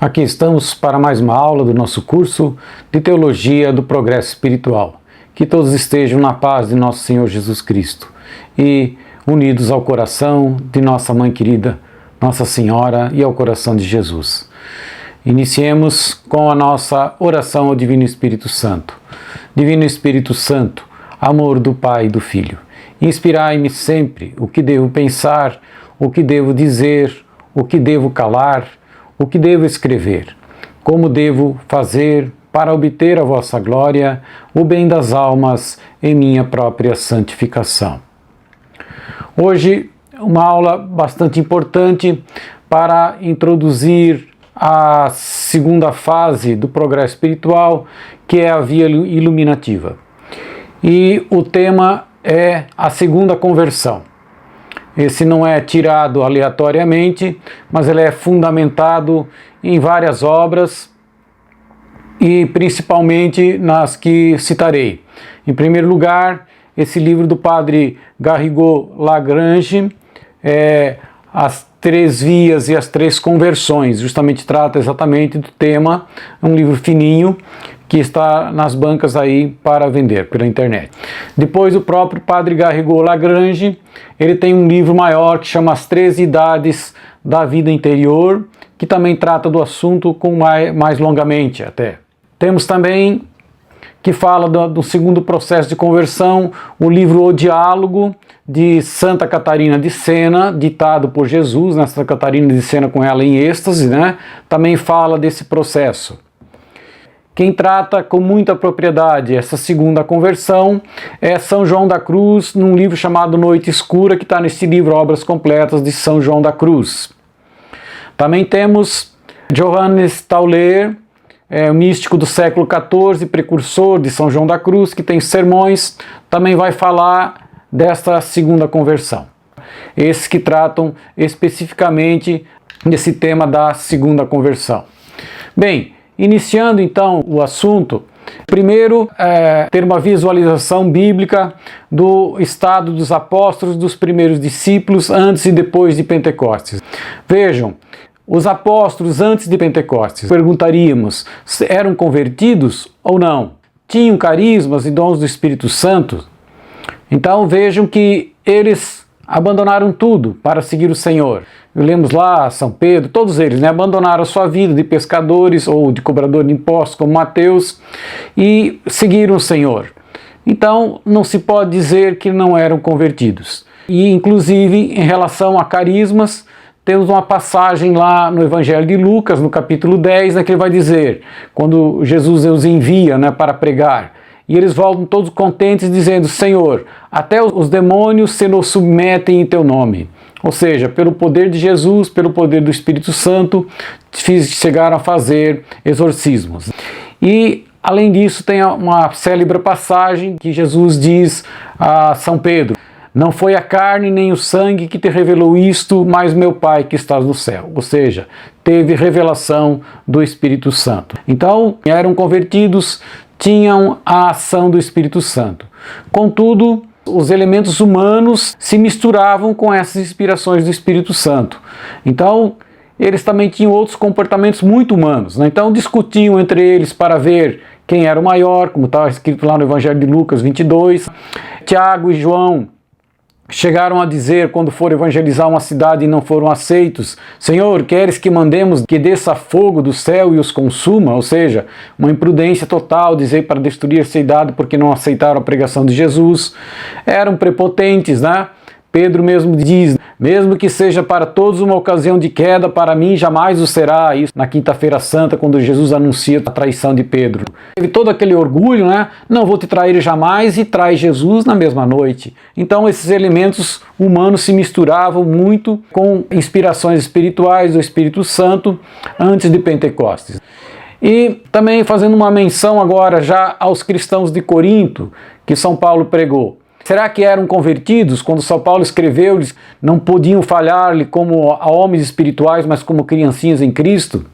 Aqui estamos para mais uma aula do nosso curso de Teologia do Progresso Espiritual. Que todos estejam na paz de nosso Senhor Jesus Cristo e unidos ao coração de nossa Mãe querida, Nossa Senhora, e ao coração de Jesus. Iniciemos com a nossa oração ao Divino Espírito Santo. Divino Espírito Santo, amor do Pai e do Filho, inspirai-me sempre o que devo pensar, o que devo dizer, o que devo calar, o que devo escrever, como devo fazer para obter a vossa glória, o bem das almas e minha própria santificação. Hoje, uma aula bastante importante para introduzir a segunda fase do progresso espiritual, que é a via iluminativa. E o tema é a segunda conversão. Esse não é tirado aleatoriamente, mas ele é fundamentado em várias obras e principalmente nas que citarei. Em primeiro lugar, esse livro do padre Garrigou Lagrange, As Três Vias e as Três Conversões, justamente trata exatamente do tema, é um livro fininho que está nas bancas aí para vender pela internet. Depois o próprio padre Garrigou Lagrange, ele tem um livro maior que chama As Três Idades da Vida Interior, que também trata do assunto com mais longamente até. Temos também, que fala do segundo processo de conversão, o livro O Diálogo, de Santa Catarina de Sena, ditado por Jesus, né? Santa Catarina de Sena com ela em êxtase, né? Também fala desse processo. Quem trata com muita propriedade essa segunda conversão é São João da Cruz, num livro chamado Noite Escura, que está nesse livro Obras Completas de São João da Cruz. Também temos Johannes Tauler, místico do século XIV, precursor de São João da Cruz, que tem sermões, também vai falar desta segunda conversão. Esses que tratam especificamente desse tema da segunda conversão. Bem, iniciando então o assunto, primeiro ter uma visualização bíblica do estado dos apóstolos, dos primeiros discípulos, antes e depois de Pentecostes. Vejam, os apóstolos antes de Pentecostes, perguntaríamos, eram convertidos ou não? Tinham carismas e dons do Espírito Santo? Então vejam que eles abandonaram tudo para seguir o Senhor. Lemos lá São Pedro, todos eles, né, abandonaram a sua vida de pescadores ou de cobrador de impostos, como Mateus, e seguiram o Senhor. Então não se pode dizer que não eram convertidos. E inclusive em relação a carismas, temos uma passagem lá no Evangelho de Lucas, no capítulo 10, né, que ele vai dizer, quando Jesus os envia, né, para pregar, e eles voltam todos contentes dizendo, Senhor, até os demônios se nos submetem em teu nome. Ou seja, pelo poder de Jesus, pelo poder do Espírito Santo, chegaram a fazer exorcismos. E, além disso, tem uma célebre passagem que Jesus diz a São Pedro, não foi a carne nem o sangue que te revelou isto, mas meu Pai que estás no céu. Ou seja, teve revelação do Espírito Santo. Então, eram convertidos, tinham a ação do Espírito Santo. Contudo, os elementos humanos se misturavam com essas inspirações do Espírito Santo. Então, eles também tinham outros comportamentos muito humanos, né? Então, discutiam entre eles para ver quem era o maior, como está escrito lá no Evangelho de Lucas 22. Tiago e João chegaram a dizer, quando foram evangelizar uma cidade e não foram aceitos, Senhor, queres que mandemos que desça fogo do céu e os consuma? Ou seja, uma imprudência total, dizer para destruir a cidade porque não aceitaram a pregação de Jesus. Eram prepotentes, né? Pedro mesmo diz, mesmo que seja para todos uma ocasião de queda, para mim jamais o será. Isso na Quinta-feira Santa, quando Jesus anuncia a traição de Pedro. Teve todo aquele orgulho, né? Não vou te trair jamais, e trai Jesus na mesma noite. Então esses elementos humanos se misturavam muito com inspirações espirituais do Espírito Santo antes de Pentecostes. E também fazendo uma menção agora já aos cristãos de Corinto, que São Paulo pregou. Será que eram convertidos? Quando São Paulo escreveu, eles não podiam falhar-lhe como a homens espirituais, mas como criancinhas em Cristo?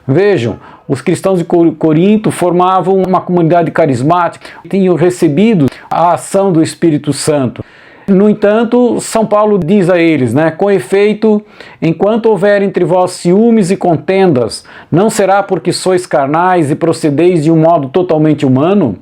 Vejam, os cristãos de Corinto formavam uma comunidade carismática, tinham recebido a ação do Espírito Santo. No entanto, São Paulo diz a eles, né, com efeito, enquanto houver entre vós ciúmes e contendas, não será porque sois carnais e procedeis de um modo totalmente humano?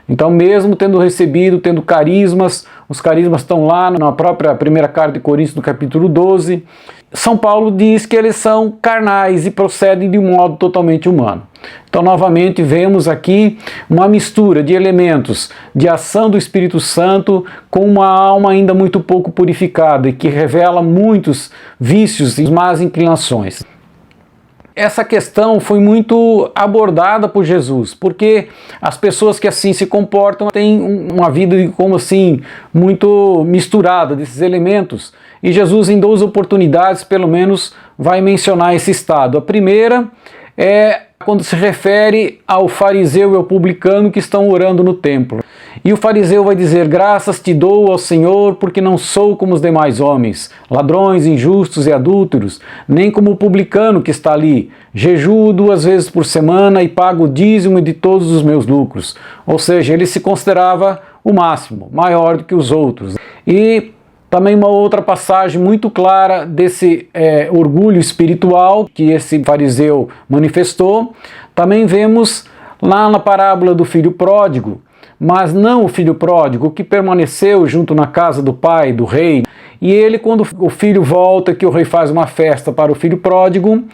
Então, mesmo tendo recebido, tendo carismas, os carismas estão lá na própria primeira carta de Coríntios, no capítulo 12, São Paulo diz que eles são carnais e procedem de um modo totalmente humano. Então, novamente, vemos aqui uma mistura de elementos de ação do Espírito Santo com uma alma ainda muito pouco purificada e que revela muitos vícios e más inclinações. Essa questão foi muito abordada por Jesus, porque as pessoas que assim se comportam têm uma vida como assim muito misturada desses elementos, e Jesus em 2 oportunidades pelo menos vai mencionar esse estado. A primeira é quando se refere ao fariseu e ao publicano que estão orando no templo. E o fariseu vai dizer: graças te dou ao Senhor, porque não sou como os demais homens, ladrões, injustos e adúlteros, nem como o publicano que está ali. Jejuo 2 vezes por semana e pago o dízimo de todos os meus lucros. Ou seja, ele se considerava o máximo, maior do que os outros. E também uma outra passagem muito clara desse orgulho espiritual que esse fariseu manifestou, também vemos lá na parábola do filho pródigo, mas não o filho pródigo que permaneceu junto na casa do pai, do rei, e ele, quando o filho volta, que o rei faz uma festa para o filho pródigo,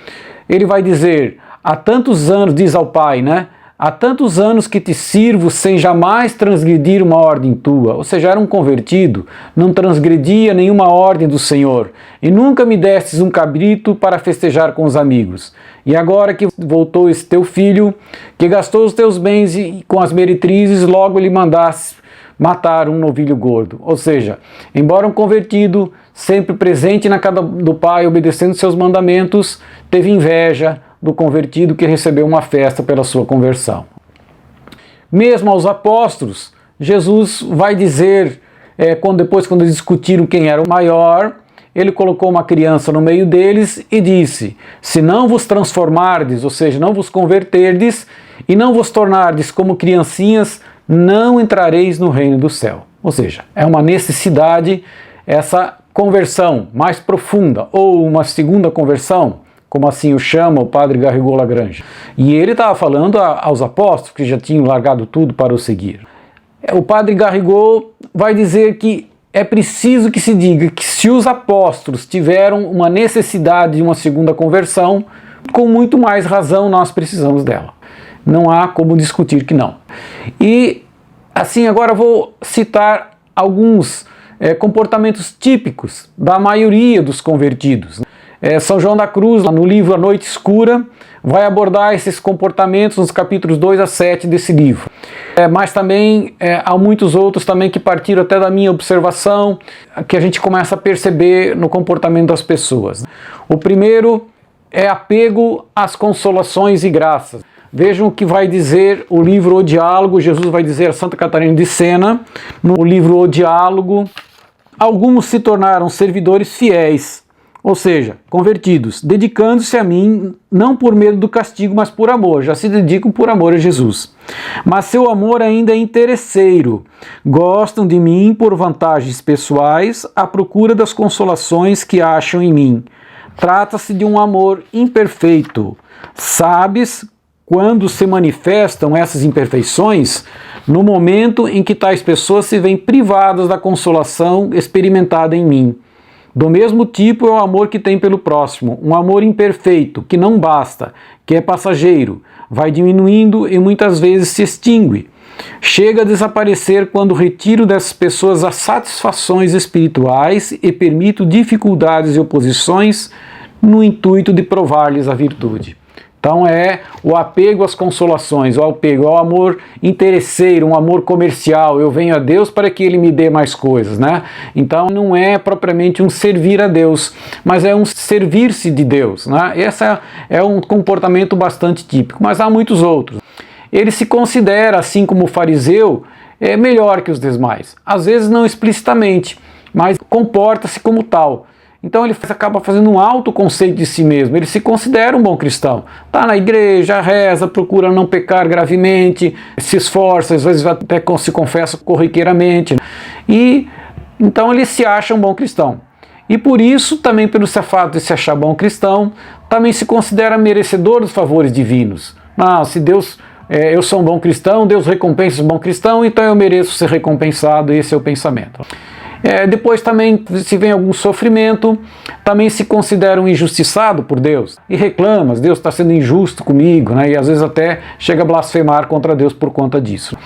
ele vai dizer: há tantos anos, diz ao pai, né? Há tantos anos que te sirvo sem jamais transgredir uma ordem tua. Ou seja, era um convertido, não transgredia nenhuma ordem do Senhor. E nunca me destes um cabrito para festejar com os amigos. E agora que voltou esse teu filho, que gastou os teus bens com as meretrizes, logo lhe mandaste matar um novilho gordo. Ou seja, embora um convertido, sempre presente na casa do pai, obedecendo seus mandamentos, teve inveja do convertido que recebeu uma festa pela sua conversão. Mesmo aos apóstolos, Jesus vai dizer, depois quando eles discutiram quem era o maior, ele colocou uma criança no meio deles e disse: se não vos transformardes, ou seja, não vos converterdes, e não vos tornardes como criancinhas, não entrareis no reino do céu. Ou seja, é uma necessidade essa conversão mais profunda, ou uma segunda conversão, como assim o chama o padre Garrigou Lagrange. E ele estava falando aos apóstolos que já tinham largado tudo para o seguir. O padre Garrigou vai dizer que é preciso que se diga que se os apóstolos tiveram uma necessidade de uma segunda conversão, com muito mais razão nós precisamos dela. Não há como discutir que não. E assim, agora vou citar alguns comportamentos típicos da maioria dos convertidos. São João da Cruz, no livro A Noite Escura, vai abordar esses comportamentos nos capítulos 2 a 7 desse livro. Mas também há muitos outros também que partiram até da minha observação, que a gente começa a perceber no comportamento das pessoas. O primeiro é apego às consolações e graças. Vejam o que vai dizer o livro O Diálogo. Jesus vai dizer a Santa Catarina de Sena, no livro O Diálogo: alguns se tornaram servidores fiéis, ou seja, convertidos, dedicando-se a mim, não por medo do castigo, mas por amor. Já se dedicam por amor a Jesus. Mas seu amor ainda é interesseiro. Gostam de mim por vantagens pessoais, à procura das consolações que acham em mim. Trata-se de um amor imperfeito. Sabes quando se manifestam essas imperfeições? No momento em que tais pessoas se veem privadas da consolação experimentada em mim. Do mesmo tipo é o amor que tem pelo próximo, um amor imperfeito, que não basta, que é passageiro, vai diminuindo e muitas vezes se extingue. Chega a desaparecer quando retiro dessas pessoas as satisfações espirituais e permito dificuldades e oposições no intuito de provar-lhes a virtude. Então é o apego às consolações, o apego ao amor interesseiro, um amor comercial. Eu venho a Deus para que Ele me dê mais coisas, né? Então não é propriamente um servir a Deus, mas é um servir-se de Deus, né? Esse é um comportamento bastante típico, mas há muitos outros. Ele se considera, assim como o fariseu, melhor que os demais. Às vezes não explicitamente, mas comporta-se como tal. Então ele acaba fazendo um autoconceito de si mesmo, ele se considera um bom cristão. Está na igreja, reza, procura não pecar gravemente, se esforça, às vezes até se confessa corriqueiramente. E Então ele se acha um bom cristão. E por isso, também pelo fato de se achar bom cristão, também se considera merecedor dos favores divinos. Se Deus, eu sou um bom cristão, Deus recompensa o bom cristão, então eu mereço ser recompensado, esse é o pensamento. Depois também, se vem algum sofrimento, também se considera um injustiçado por Deus e reclama, Deus está sendo injusto comigo, né? E às vezes até chega a blasfemar contra Deus por conta disso.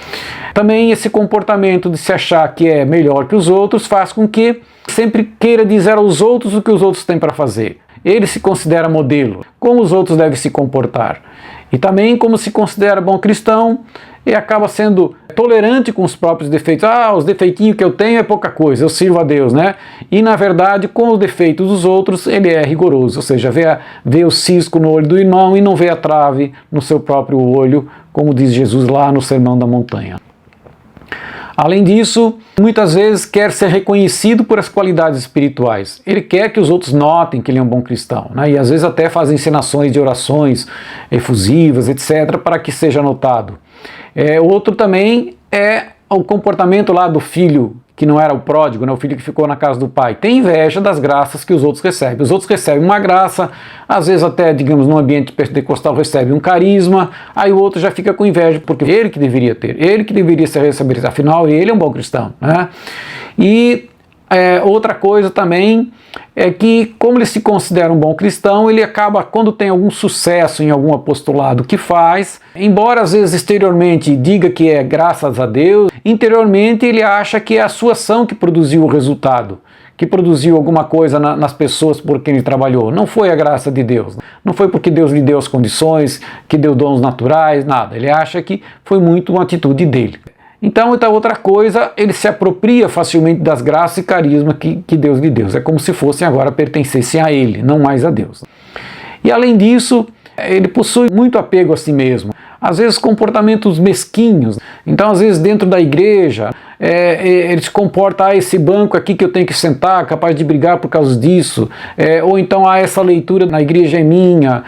Também esse comportamento de se achar que é melhor que os outros faz com que sempre queira dizer aos outros o que os outros têm para fazer. Ele se considera modelo, como os outros devem se comportar. E também, como se considera bom cristão, e acaba sendo tolerante com os próprios defeitos. Os defeitinhos que eu tenho é pouca coisa, eu sirvo a Deus, né? E na verdade, com os defeitos dos outros, ele é rigoroso, ou seja, vê o cisco no olho do irmão e não vê a trave no seu próprio olho, como diz Jesus lá no Sermão da Montanha. Além disso, muitas vezes quer ser reconhecido por as qualidades espirituais. Ele quer que os outros notem que ele é um bom cristão, né? E às vezes até faz encenações de orações efusivas, etc., para que seja notado. Outro também é o comportamento lá do filho que não era o pródigo, né, o filho que ficou na casa do pai. Tem inveja das graças que os outros recebem. Os outros recebem uma graça, às vezes até, digamos, num ambiente pentecostal recebe um carisma, aí o outro já fica com inveja, porque ele que deveria ter, ele que deveria ser receber, afinal ele é um bom cristão, né? E outra coisa também é que, como ele se considera um bom cristão, ele acaba, quando tem algum sucesso em algum apostolado que faz, embora às vezes exteriormente diga que é graças a Deus, interiormente ele acha que é a sua ação que produziu o resultado, que produziu alguma coisa nas pessoas por quem ele trabalhou. Não foi a graça de Deus, não foi porque Deus lhe deu as condições, que deu dons naturais, nada. Ele acha que foi muito uma atitude dele. Então, outra coisa, ele se apropria facilmente das graças e carisma que Deus lhe deu. É como se fossem agora pertencessem a ele, não mais a Deus. E além disso, ele possui muito apego a si mesmo. Às vezes comportamentos mesquinhos. Então, às vezes dentro da igreja, ele se comporta, esse banco aqui que eu tenho que sentar, capaz de brigar por causa disso, ou então, essa leitura na igreja é minha,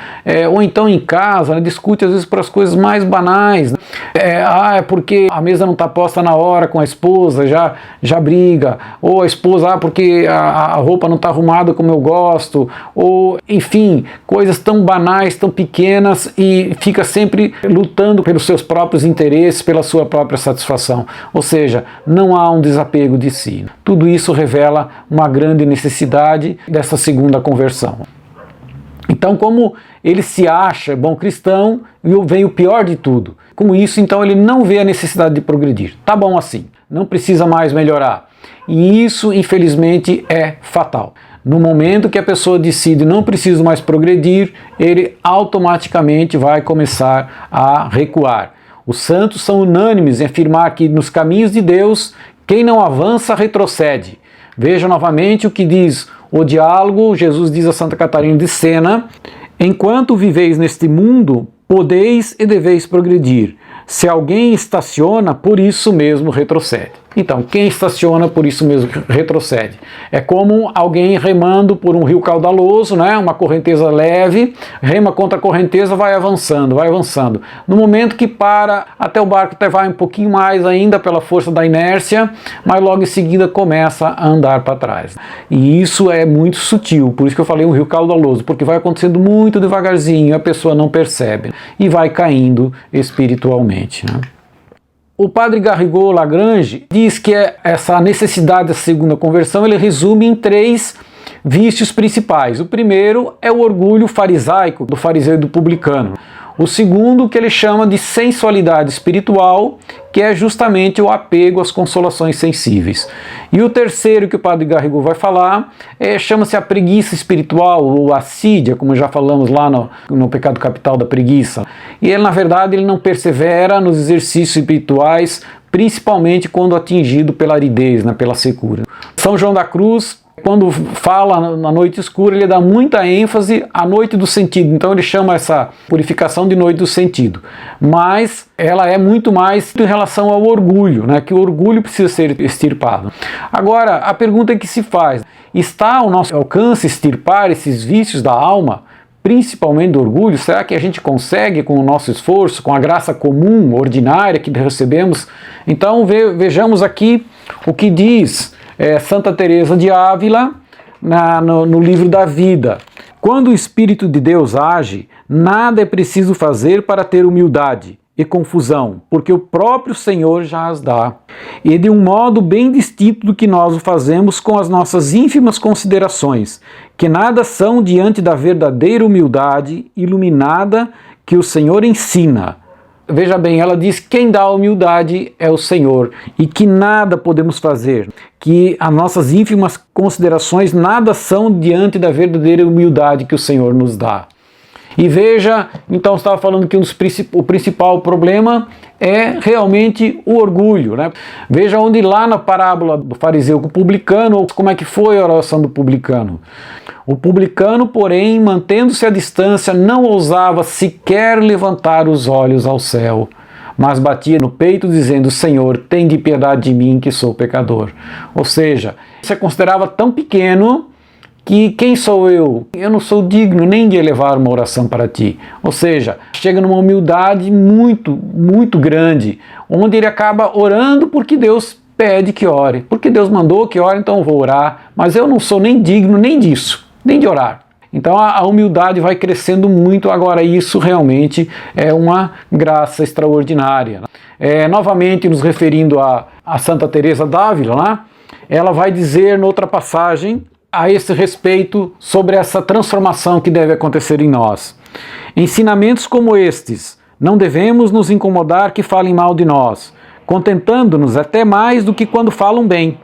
ou então em casa, né, discute às vezes por as coisas mais banais, né? É porque a mesa não está posta na hora com a esposa, já briga, ou a esposa, porque a roupa não está arrumada como eu gosto, ou enfim, coisas tão banais, tão pequenas, e fica sempre lutando pelos seus próprios interesses, pela sua própria satisfação, ou seja, não há um desapego de si. Tudo isso revela uma grande necessidade dessa segunda conversão. Então, como ele se acha bom cristão, vem o pior de tudo. Com isso, então, ele não vê a necessidade de progredir. Tá bom assim, não precisa mais melhorar. E isso, infelizmente, é fatal. No momento que a pessoa decide não preciso mais progredir, ele automaticamente vai começar a recuar. Os santos são unânimes em afirmar que nos caminhos de Deus, quem não avança retrocede. Veja novamente o que diz o diálogo. Jesus diz a Santa Catarina de Sena: enquanto viveis neste mundo, podeis e deveis progredir. Se alguém estaciona, por isso mesmo retrocede. Então, quem estaciona, por isso mesmo retrocede. É como alguém remando por um rio caudaloso, né? Uma correnteza leve, rema contra a correnteza, vai avançando, vai avançando. No momento que para, até o barco até vai um pouquinho mais ainda pela força da inércia, mas logo em seguida começa a andar para trás. E isso é muito sutil, por isso que eu falei um rio caudaloso, porque vai acontecendo muito devagarzinho, a pessoa não percebe e vai caindo espiritualmente, né? O padre Garrigou Lagrange diz que essa necessidade da segunda conversão ele resume em 3 vícios principais. O primeiro é o orgulho farisaico, do fariseu e do publicano. O segundo, que ele chama de sensualidade espiritual, que é justamente o apego às consolações sensíveis. E o terceiro que o padre Garrigou vai falar chama-se a preguiça espiritual, ou assídia, como já falamos lá no pecado capital da preguiça. E ele, na verdade, ele não persevera nos exercícios espirituais, principalmente quando atingido pela aridez, né, pela secura. São João da Cruz, quando fala na noite escura, ele dá muita ênfase à noite do sentido. Então ele chama essa purificação de noite do sentido. Mas ela é muito mais em relação ao orgulho, né? Que o orgulho precisa ser extirpado. Agora, a pergunta que se faz: está ao nosso alcance extirpar esses vícios da alma, principalmente do orgulho? Será que a gente consegue com o nosso esforço, com a graça comum, ordinária que recebemos? Então vejamos aqui o que diz Santa Teresa de Ávila, no livro da Vida. Quando o Espírito de Deus age, nada é preciso fazer para ter humildade e confusão, porque o próprio Senhor já as dá, e de um modo bem distinto do que nós o fazemos com as nossas ínfimas considerações, que nada são diante da verdadeira humildade iluminada que o Senhor ensina. Veja bem, ela diz que quem dá a humildade é o Senhor, e que nada podemos fazer, que as nossas ínfimas considerações nada são diante da verdadeira humildade que o Senhor nos dá. E veja, então estava falando que o principal problema é realmente o orgulho, né? Veja onde lá na parábola do fariseu com o publicano, como é que foi a oração do publicano. O publicano, porém, mantendo-se à distância, não ousava sequer levantar os olhos ao céu, mas batia no peito dizendo: Senhor, tem de piedade de mim que sou pecador. Ou seja, se considerava tão pequeno que quem sou eu? Eu não sou digno nem de elevar uma oração para ti. Ou seja, chega numa humildade muito, muito grande, onde ele acaba orando porque Deus pede que ore, porque Deus mandou que ore, então eu vou orar, mas eu não sou nem digno nem disso, nem de orar. Então a humildade vai crescendo muito. Agora isso realmente é uma graça extraordinária. Novamente nos referindo a Santa Teresa d'Ávila, né? Ela vai dizer noutra passagem a esse respeito sobre essa transformação que deve acontecer em nós. Ensinamentos como estes: não devemos nos incomodar que falem mal de nós, contentando-nos até mais do que quando falam bem.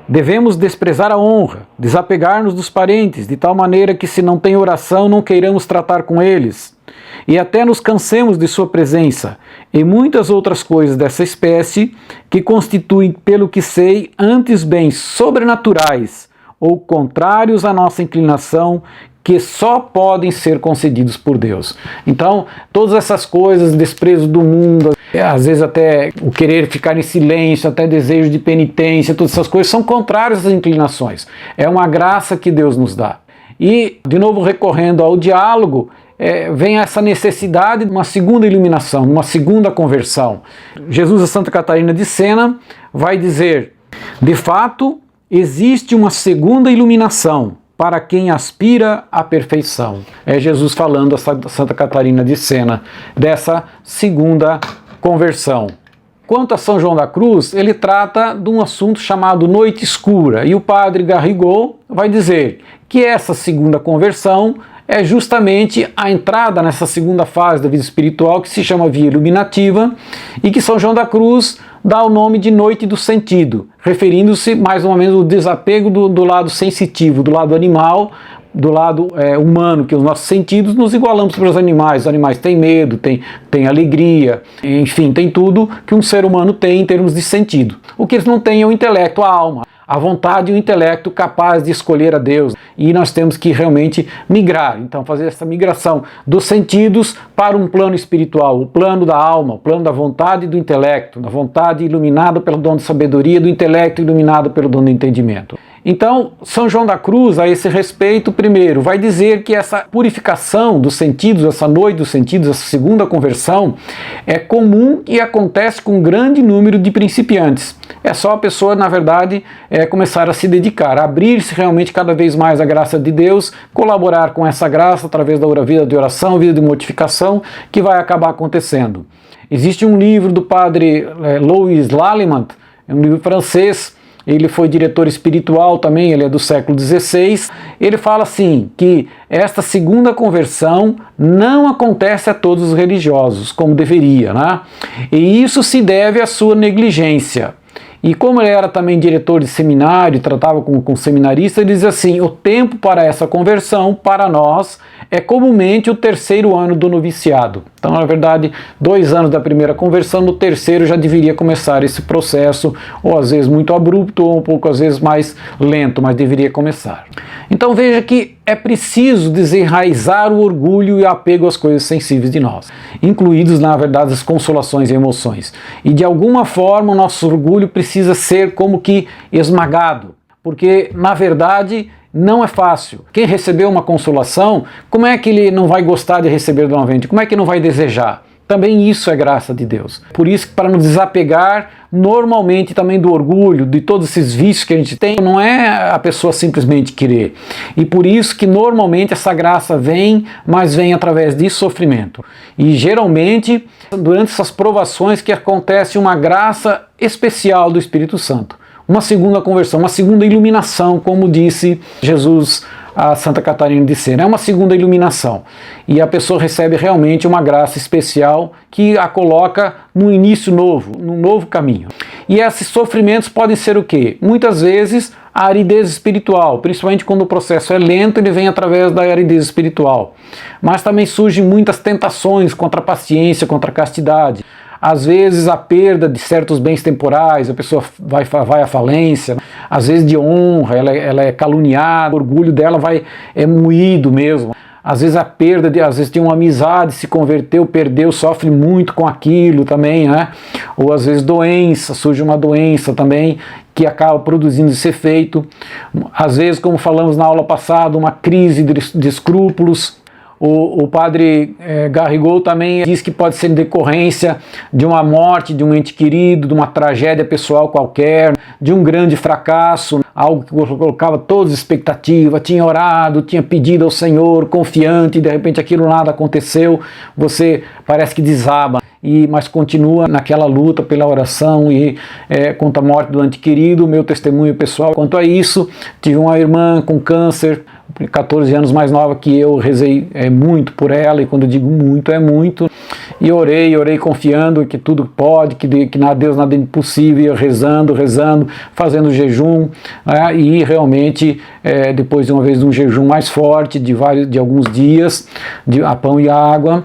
Devemos desprezar a honra, desapegar-nos dos parentes, de tal maneira que, se não tem oração, não queiramos tratar com eles, e até nos cansemos de sua presença, e muitas outras coisas dessa espécie, que constituem, pelo que sei, antes bens sobrenaturais, ou contrários à nossa inclinação, que só podem ser concedidos por Deus. Então, todas essas coisas, desprezo do mundo, às vezes até o querer ficar em silêncio, até desejo de penitência, todas essas coisas são contrárias às inclinações. É uma graça que Deus nos dá. E, de novo, recorrendo ao diálogo, vem essa necessidade de uma segunda iluminação, uma segunda conversão. Jesus, a Santa Catarina de Sena, vai dizer: de fato, existe uma segunda iluminação para quem aspira à perfeição. É Jesus falando a Santa Catarina de Sena dessa segunda conversão. Quanto a São João da Cruz, ele trata de um assunto chamado noite escura, e o padre Garrigou vai dizer que essa segunda conversão é justamente a entrada nessa segunda fase da vida espiritual, que se chama via iluminativa, e que São João da Cruz dá o nome de noite do sentido, referindo-se mais ou menos ao desapego do lado sensitivo, do lado animal, do lado humano, que os nossos sentidos nos igualamos para os animais. Os animais têm medo, têm alegria, enfim, tem tudo que um ser humano tem em termos de sentido. O que eles não têm é o intelecto, a alma, a vontade e o intelecto capaz de escolher a Deus. E nós temos que realmente migrar, então fazer essa migração dos sentidos para um plano espiritual, o plano da alma, o plano da vontade e do intelecto, da vontade iluminada pelo dom de sabedoria, do intelecto iluminado pelo dom do entendimento. Então, São João da Cruz, a esse respeito, primeiro, vai dizer que essa purificação dos sentidos, essa noite dos sentidos, essa segunda conversão, é comum e acontece com um grande número de principiantes. É só a pessoa, na verdade, começar a se dedicar, a abrir-se realmente cada vez mais à graça de Deus, colaborar com essa graça através da vida de oração, vida de mortificação, que vai acabar acontecendo. Existe um livro do padre Louis Lallemant, um livro francês. Ele foi diretor espiritual também, ele é do século XVI. Ele fala assim, que esta segunda conversão não acontece a todos os religiosos, como deveria, né? E isso se deve à sua negligência. E como ele era também diretor de seminário, tratava com seminaristas, ele diz assim: o tempo para essa conversão, para nós, é comumente o terceiro ano do noviciado. Então, na verdade, 2 anos da primeira conversão, no terceiro já deveria começar esse processo, ou às vezes muito abrupto, ou um pouco às vezes mais lento, mas deveria começar. Então veja que é preciso desenraizar o orgulho e o apego às coisas sensíveis de nós, incluídos, na verdade, as consolações e emoções. E de alguma forma o nosso orgulho precisa ser como que esmagado, porque, na verdade, não é fácil. Quem recebeu uma consolação, como é que ele não vai gostar de receber novamente? Como é que não vai desejar? Também isso é graça de Deus. Por isso que, para nos desapegar normalmente também do orgulho, de todos esses vícios que a gente tem, não é a pessoa simplesmente querer. E por isso que normalmente essa graça vem, mas vem através de sofrimento. E geralmente, durante essas provações que acontece uma graça especial do Espírito Santo. Uma segunda conversão, uma segunda iluminação, como disse Jesus a Santa Catarina de Sena. É uma segunda iluminação. E a pessoa recebe realmente uma graça especial que a coloca num início novo, num novo caminho. E esses sofrimentos podem ser o quê? Muitas vezes a aridez espiritual, principalmente quando o processo é lento, ele vem através da aridez espiritual. Mas também surgem muitas tentações contra a paciência, contra a castidade. Às vezes a perda de certos bens temporais, a pessoa vai à falência, às vezes de honra, ela é caluniada, o orgulho dela é moído mesmo. Às vezes a perda, às vezes tem uma amizade, se converteu, perdeu, sofre muito com aquilo também, né? Ou às vezes doença, surge uma doença também que acaba produzindo esse efeito. Às vezes, como falamos na aula passada, uma crise de escrúpulos. O padre Garrigou também diz que pode ser em decorrência de uma morte de um ente querido, de uma tragédia pessoal qualquer, de um grande fracasso, algo que colocava todas as expectativas, tinha orado, tinha pedido ao Senhor, confiante, e de repente aquilo nada aconteceu, você parece que desaba. Mas continua naquela luta pela oração e contra a morte do ente querido. Meu testemunho pessoal quanto a isso, tive uma irmã com câncer, 14 anos mais nova que eu, rezei muito por ela, e quando eu digo muito, é muito, e orei confiando que tudo pode, que Deus nada é impossível, rezando, fazendo jejum, né, e realmente, depois de uma vez de um jejum mais forte, de alguns dias, a pão e água,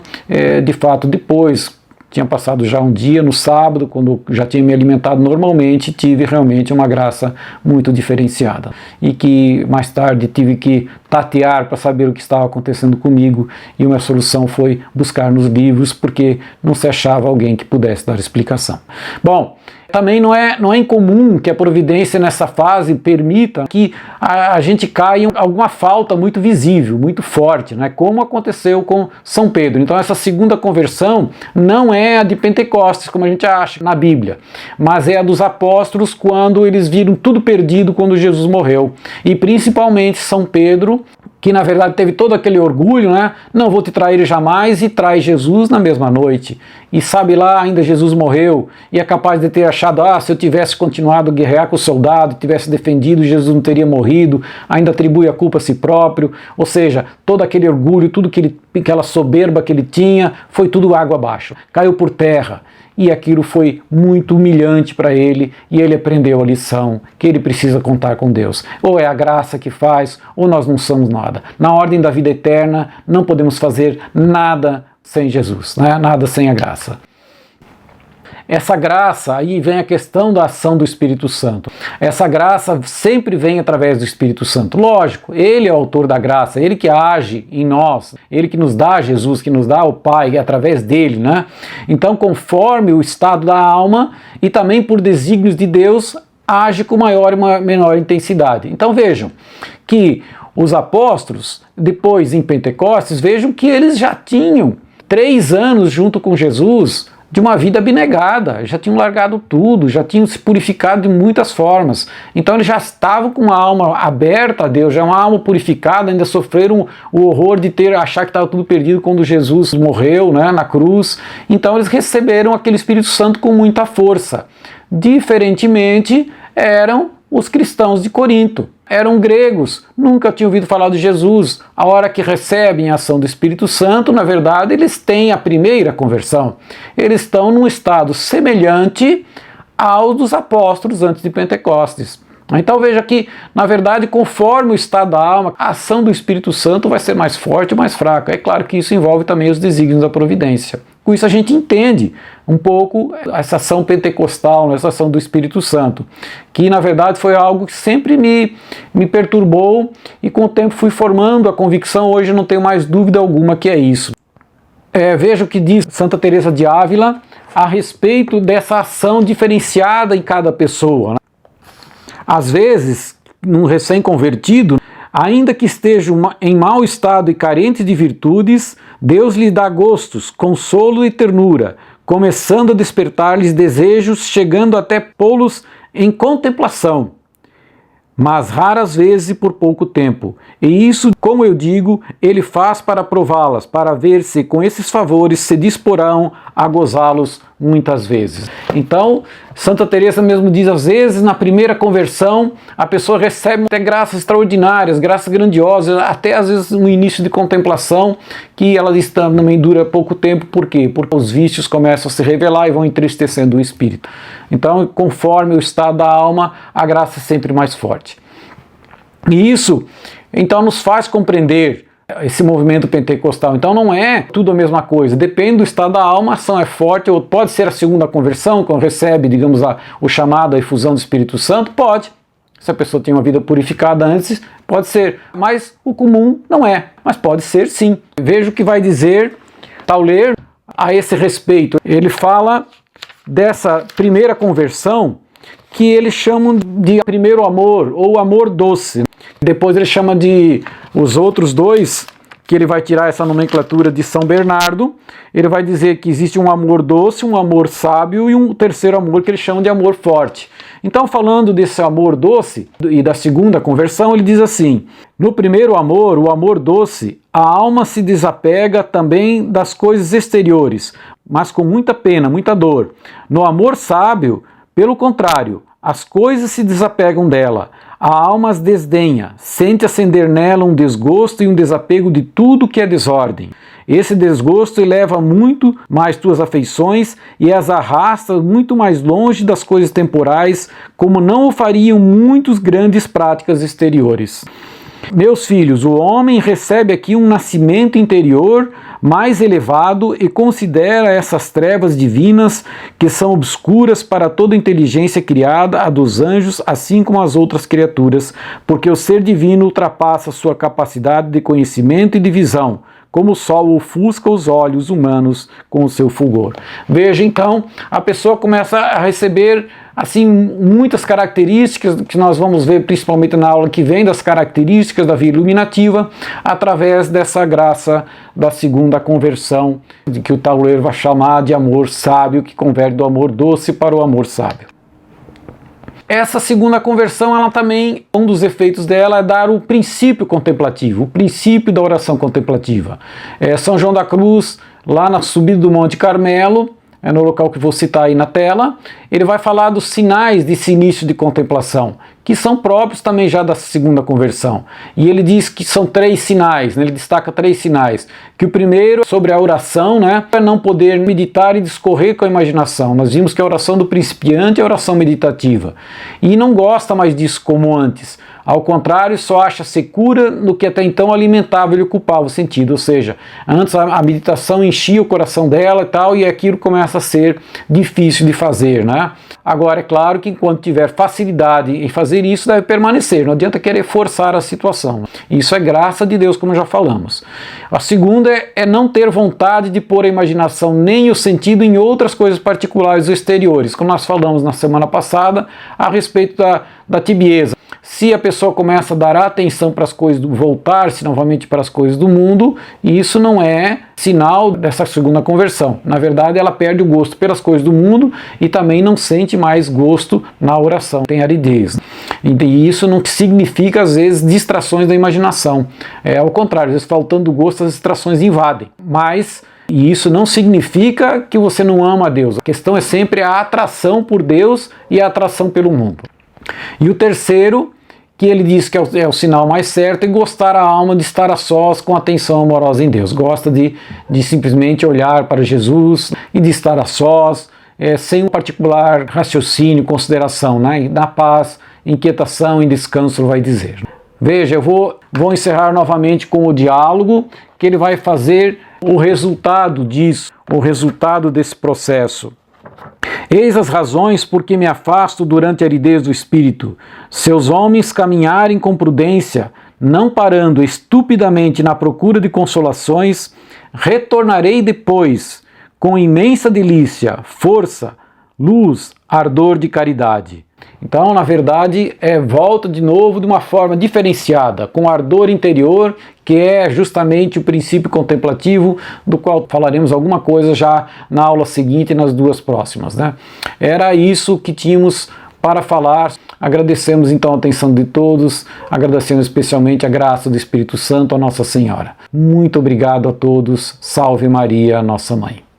de fato depois, tinha passado já um dia, no sábado, quando já tinha me alimentado normalmente, tive realmente uma graça muito diferenciada. E que mais tarde tive que tatear para saber o que estava acontecendo comigo, e uma solução foi buscar nos livros, porque não se achava alguém que pudesse dar explicação. Bom, também não é incomum que a providência nessa fase permita que a gente caia em alguma falta muito visível, muito forte, né? Como aconteceu com São Pedro. Então essa segunda conversão não é a de Pentecostes, como a gente acha na Bíblia, mas é a dos apóstolos quando eles viram tudo perdido quando Jesus morreu. E principalmente São Pedro, que na verdade teve todo aquele orgulho, né? Não vou te trair jamais, e traz Jesus na mesma noite. E sabe lá, ainda Jesus morreu, e é capaz de ter achado, se eu tivesse continuado a guerrear com o soldado, tivesse defendido, Jesus não teria morrido, ainda atribui a culpa a si próprio. Ou seja, todo aquele orgulho, tudo aquela soberba que ele tinha, foi tudo água abaixo, caiu por terra. E aquilo foi muito humilhante para ele, e ele aprendeu a lição, que ele precisa contar com Deus. Ou é a graça que faz, ou nós não somos nada. Na ordem da vida eterna, não podemos fazer nada sem Jesus, né? Nada sem a graça. Essa graça, aí vem a questão da ação do Espírito Santo. Essa graça sempre vem através do Espírito Santo. Lógico, ele é o autor da graça, ele que age em nós, ele que nos dá Jesus, que nos dá o Pai, é através dele, né? Então, conforme o estado da alma e também por desígnios de Deus, age com maior e menor intensidade. Então vejam que os apóstolos, depois em Pentecostes, vejam que eles já tinham 3 anos junto com Jesus, de uma vida abnegada, já tinham largado tudo, já tinham se purificado de muitas formas. Então eles já estavam com uma alma aberta a Deus, já uma alma purificada, ainda sofreram o horror de achar que estava tudo perdido quando Jesus morreu, né, na cruz. Então eles receberam aquele Espírito Santo com muita força. Diferentemente eram os cristãos de Corinto. Eram gregos, nunca tinham ouvido falar de Jesus. A hora que recebem a ação do Espírito Santo, na verdade, eles têm a primeira conversão. Eles estão num estado semelhante ao dos apóstolos antes de Pentecostes. Então veja que, na verdade, conforme o estado da alma, a ação do Espírito Santo vai ser mais forte ou mais fraca. É claro que isso envolve também os desígnios da providência. Com isso a gente entende um pouco essa ação pentecostal, essa ação do Espírito Santo, que na verdade foi algo que sempre me perturbou, e com o tempo fui formando a convicção. Hoje não tenho mais dúvida alguma que é isso. Veja o que diz Santa Teresa de Ávila a respeito dessa ação diferenciada em cada pessoa, né? Às vezes, num recém-convertido, ainda que esteja em mau estado e carente de virtudes, Deus lhe dá gostos, consolo e ternura, começando a despertar-lhes desejos, chegando até pô-los em contemplação, mas raras vezes e por pouco tempo. E isso, como eu digo, ele faz para prová-las, para ver se com esses favores se disporão a gozá-los muitas vezes. Então, Santa Teresa mesmo diz, às vezes, na primeira conversão, a pessoa recebe até graças extraordinárias, graças grandiosas, até às vezes no início de contemplação, que ela diz também dura pouco tempo. Por quê? Porque os vícios começam a se revelar e vão entristecendo o espírito. Então, conforme o estado da alma, a graça é sempre mais forte. E isso, então, nos faz compreender esse movimento pentecostal. Então não é tudo a mesma coisa, depende do estado da alma, a ação é forte, ou pode ser a segunda conversão, quando recebe, digamos, o chamado, a efusão do Espírito Santo, pode. Se a pessoa tem uma vida purificada antes, pode ser, mas o comum não é, mas pode ser sim. Veja o que vai dizer Tauler a esse respeito. Ele fala dessa primeira conversão, que eles chamam de primeiro amor, ou amor doce. Depois ele chama de os outros dois, que ele vai tirar essa nomenclatura de São Bernardo, ele vai dizer que existe um amor doce, um amor sábio e um terceiro amor que ele chama de amor forte. Então, falando desse amor doce e da segunda conversão, ele diz assim: no primeiro amor, o amor doce, a alma se desapega também das coisas exteriores, mas com muita pena, muita dor. No amor sábio, pelo contrário, as coisas se desapegam dela, a alma as desdenha, sente acender nela um desgosto e um desapego de tudo que é desordem. Esse desgosto eleva muito mais tuas afeições e as arrasta muito mais longe das coisas temporais, como não o fariam muitos grandes práticas exteriores. Meus filhos, o homem recebe aqui um nascimento interior mais elevado e considera essas trevas divinas que são obscuras para toda inteligência criada, a dos anjos, assim como as outras criaturas, porque o ser divino ultrapassa sua capacidade de conhecimento e de visão, como o sol ofusca os olhos humanos com o seu fulgor. Veja, então, a pessoa começa a receber assim muitas características que nós vamos ver principalmente na aula que vem, das características da vida iluminativa, através dessa graça da segunda conversão, de que o Tauler vai chamar de amor sábio, que converte do amor doce para o amor sábio. Essa segunda conversão, ela também, um dos efeitos dela é dar o princípio contemplativo, o princípio da oração contemplativa. São João da Cruz, lá na subida do Monte Carmelo, no local que vou citar aí na tela, ele vai falar dos sinais desse início de contemplação, que são próprios também já da segunda conversão. E ele diz que são 3 sinais, né? Ele destaca 3 sinais. Que o primeiro, sobre a oração, né? É não poder meditar e discorrer com a imaginação. Nós vimos que a oração do principiante é a oração meditativa. E não gosta mais disso como antes. Ao contrário, só acha secura no que até então alimentava e ocupava o sentido. Ou seja, antes a meditação enchia o coração dela e tal, e aquilo começa a ser difícil de fazer, né? Agora, é claro que enquanto tiver facilidade em fazer isso, deve permanecer. Não adianta querer forçar a situação. Isso é graça de Deus, como já falamos. A segunda é não ter vontade de pôr a imaginação nem o sentido em outras coisas particulares ou exteriores, como nós falamos na semana passada a respeito da tibieza. Se a pessoa começa a dar atenção para as coisas, voltar-se novamente para as coisas do mundo, isso não é sinal dessa segunda conversão. Na verdade, ela perde o gosto pelas coisas do mundo e também não sente mais gosto na oração, tem aridez. E isso não significa, às vezes, distrações da imaginação. Ao contrário, às vezes, faltando gosto, as distrações invadem. E isso não significa que você não ama a Deus. A questão é sempre a atração por Deus e a atração pelo mundo. E o terceiro, que ele diz que é o sinal mais certo, é gostar a alma de estar a sós com atenção amorosa em Deus. Gosta de simplesmente olhar para Jesus e de estar a sós, sem um particular raciocínio, consideração, né? Na paz, inquietação e descanso, vai dizer. Veja, eu vou encerrar novamente com o diálogo, que ele vai fazer o resultado disso, o resultado desse processo. Eis as razões por que me afasto durante a aridez do espírito. Seus homens caminharem com prudência, não parando estupidamente na procura de consolações, retornarei depois, com imensa delícia, força, luz, ardor de caridade. Então, na verdade, volta de novo de uma forma diferenciada, com ardor interior, que é justamente o princípio contemplativo, do qual falaremos alguma coisa já na aula seguinte e nas duas próximas, né? Era isso que tínhamos para falar. Agradecemos então a atenção de todos, agradecemos especialmente a graça do Espírito Santo, a Nossa Senhora. Muito obrigado a todos. Salve Maria, Nossa Mãe.